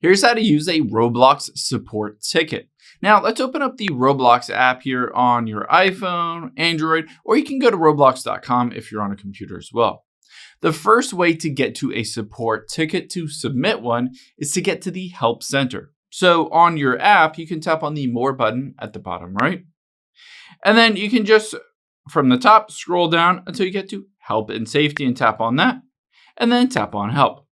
Here's how to use a Roblox support ticket. Now, let's open up the Roblox app here on your iPhone, Android, or you can go to roblox.com if you're on a computer as well. The first way to get to a support ticket to submit one is to get to the Help Center. So on your app, you can tap on the More button at the bottom right. And then you can just, from the top, scroll down until you get to Help and Safety and tap on that. And then tap on Help.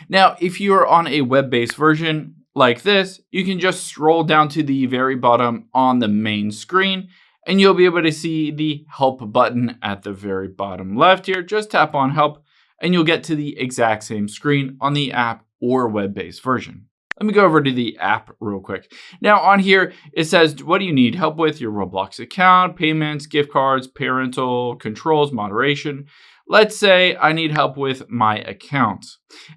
Now, if you are on a web-based version like this, you can just scroll down to the very bottom on the main screen, and you'll be able to see the Help button at the very bottom left here. Just tap on Help, and you'll get to the exact same screen on the app or web-based version. Let me go over to the app real quick. Now on here, it says, what do you need help with? Your Roblox account, payments, gift cards, parental controls, moderation. Let's say I need help with my account.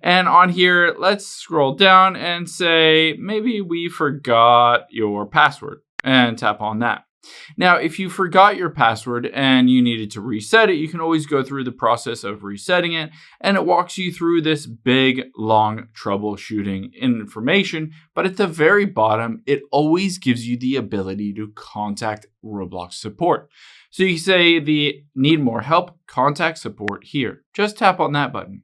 And on here, let's scroll down and say, maybe we forgot your password, and tap on that. Now, if you forgot your password and you needed to reset it, you can always go through the process of resetting it, and it walks you through this big, long troubleshooting information. But at the very bottom, it always gives you the ability to contact Roblox support. So you say the need more help, contact support here. Just tap on that button.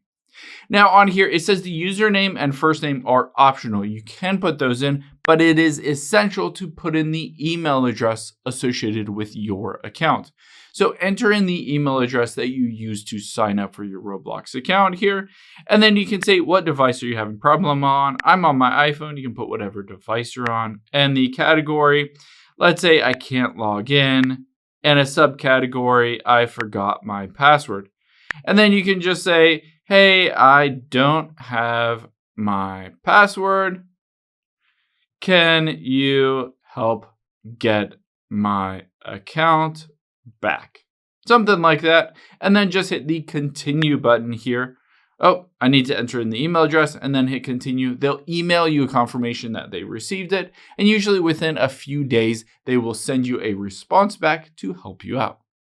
Now on here, it says the username and first name are optional. You can put those in, but it is essential to put in the email address associated with your account. So enter in the email address that you use to sign up for your Roblox account here. And then you can say, what device are you having problem on? I'm on my iPhone. You can put whatever device you're on. And the category, let's say I can't log in. And a subcategory, I forgot my password. And then you can just say, hey, I don't have my password. Can you help get my account back? Something like that. And then just hit the continue button here. Oh, I need to enter in the email address and then hit continue. They'll email you a confirmation that they received it. And usually within a few days, they will send you a response back to help you out.